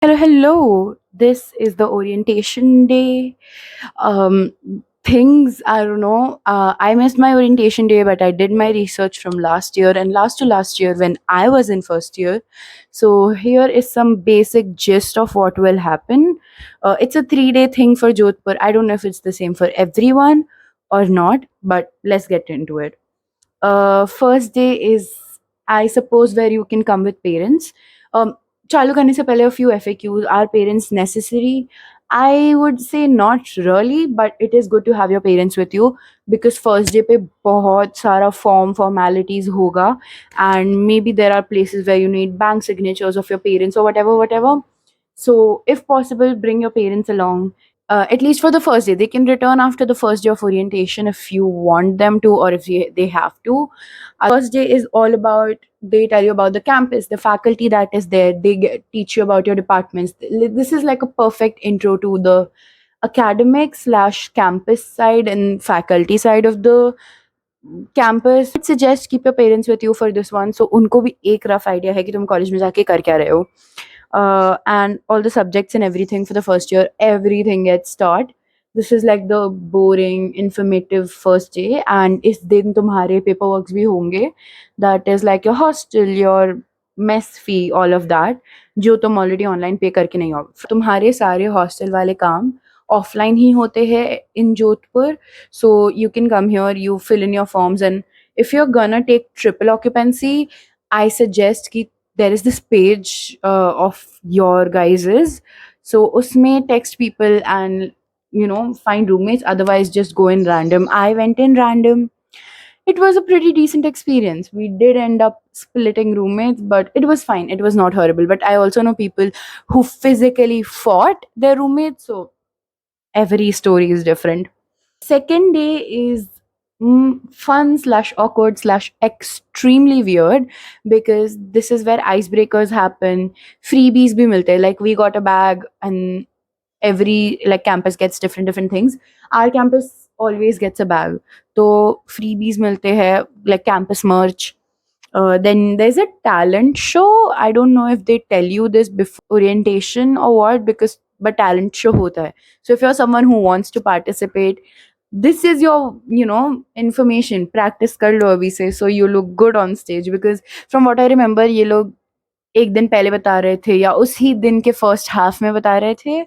Hello, hello. This is the orientation day. Um, Things, I don't know. I missed my orientation day, but I did my research from last year and last to last year when I was in first year. So, here is some basic gist of what will happen. It's a 3 day thing for Jodhpur. I don't know if it's the same for everyone or not, but let's get into it. First day is, I suppose, where you can come with parents. um, चालू करने से पहले a few FAQs. Are parents necessary? I would say not really, but it is good to have your parents with you because first day पे बहुत सारा form formalities होगा, and maybe there are places where you need bank signatures of your parents or whatever. So if possible, bring your parents along, at least for the first day. They can return after the first day of orientation if you want them to, or if they have to. First day is all about, they tell you about the campus, the faculty that is there, teach you about your departments. This is like a perfect intro to the academic slash campus side and faculty side of the campus. I'd suggest keep your parents with you for this one, so उनको भी एक rough idea है कि तुम college में जाके कर क्या रहे हो. And all the subjects and everything for the first year, everything gets taught. This is like the boring informative first day, and इस दिन तुम्हारे paperworks भी होंगे. That is like your hostel, your mess fee, all of that, जो तुम already online pay करके नहीं हो. तुम्हारे सारे hostel वाले काम offline ही होते हैं in Jodhpur. So you can come here, you fill in your forms, and if you're gonna take triple occupancy, I suggest कि there is this page of your guys's, so usme text people and find roommates. Otherwise, just go in random. I went in random. It was a pretty decent experience. We did end up splitting roommates, but it was fine. It was not horrible. But I also know people who physically fought their roommates, so every story is different. Second day is fun slash awkward slash extremely weird, because this is where icebreakers happen. Freebies bhi milte hain. Like we got a bag, and every like campus gets different things. Our campus always gets a bag. So freebies milte hai, like campus merch. Then there's a talent show. I don't know if they tell you this before orientation or what, because but talent show hota hai. So if you're someone who wants to participate, this is your information. Practice kar lo abhi se, so you look good on stage. Because from what I remember, ये लोग एक दिन पहले बता रहे थे या उसी दिन के first half में बता रहे थे.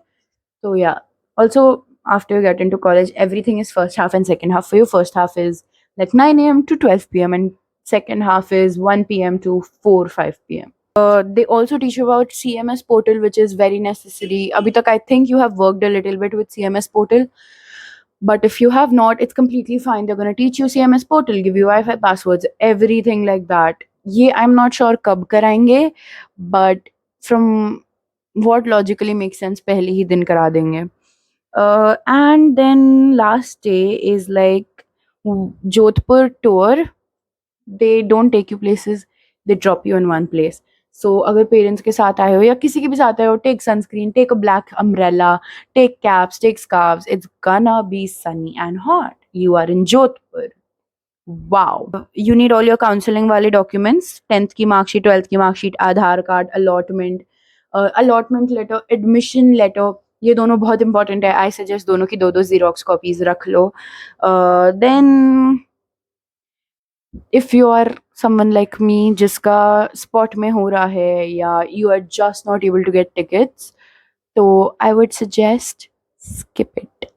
So yeah. Also, after you get into college, everything is first half and second half for you. First half is like 9 a.m. to 12 p.m. and second half is 1 p.m. to 4 5 p.m. They also teach you about CMS portal, which is very necessary. Abhi tak I think you have worked a little bit with CMS portal, but if you have not, it's completely fine. They're gonna teach you CMS portal, give you Wi-Fi passwords, everything like that. ये I'm not sure कब कराएंगे, but from what logically makes sense, पहले ही दिन करा देंगे. And then last day is like Jodhpur tour. They don't take you places, they drop you in one place. So अगर parents के साथ आए हो या किसी के भी साथ आए हो, take sunscreen, take a black umbrella, take caps, take scarves. It's gonna be sunny and hot. You are in Jodhpur. Wow. You need all your counseling wale documents, 10th की mark sheet, 12th की mark sheet, आधार card, allotment letter, admission letter. ये दोनों बहुत important है. I suggest दोनों की दो दो जीरोक्स कॉपीज रख लो. Then if you are someone like me जिसका spot में हो रहा है, या you are just not able to get tickets, so I would suggest skip it.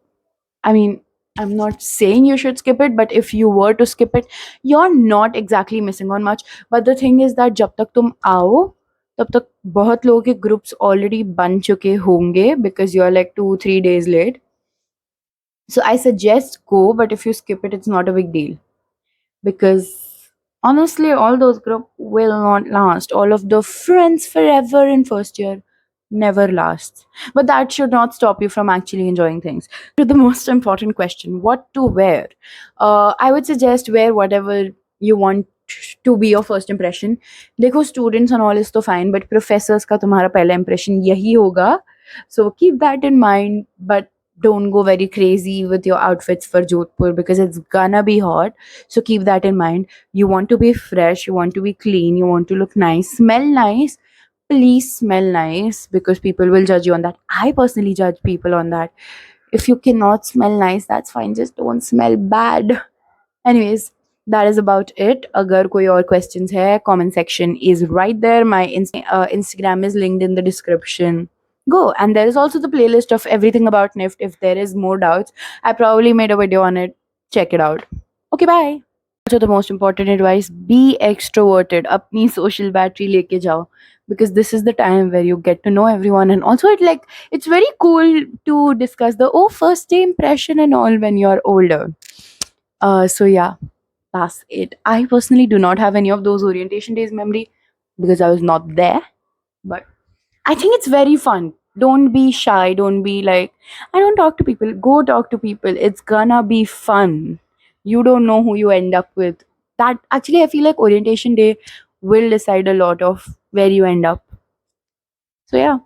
I mean, I'm not saying you should skip it, but if you were to skip it, you're not exactly missing on much. But the thing is that जब तक तुम आओ तब तक बहुत लोगों के groups already बन चुके होंगे, because you're like 2 3 days late. So I suggest go, but if you skip it, it's not a big deal, because honestly, all those group will not last. All of the friends forever in first year never lasts. But that should not stop you from actually enjoying things. To the most important question, what to wear? I would suggest wear whatever you want to be your first impression. देखो, students and all is तो fine, but professors का तुम्हारा पहला impression यही होगा. So keep that in mind, but don't go very crazy with your outfits for Jodhpur, because it's gonna be hot. So keep that in mind. You want to be fresh, you want to be clean, you want to look nice, smell nice, please smell nice, because people will judge you on that. I personally judge people on that. If you cannot smell nice, that's fine, just don't smell bad. Anyways, that is about it. Agar koi aur questions hai, comment section is right there. My Instagram is linked in the description. Go, and there is also the playlist of everything about NIFT. If there is more doubts, I probably made a video on it. Check it out. Okay, bye. Also, the most important advice: be extroverted. Apni social battery leke jao, because this is the time where you get to know everyone, and also it's very cool to discuss the first day impression and all when you're older. So yeah, that's it. I personally do not have any of those orientation days memory because I was not there. But I think it's very fun. Don't be shy. Don't be like, I don't talk to people. Go talk to people. It's gonna be fun. You don't know who you end up with. That actually, I feel like orientation day will decide a lot of where you end up. So yeah.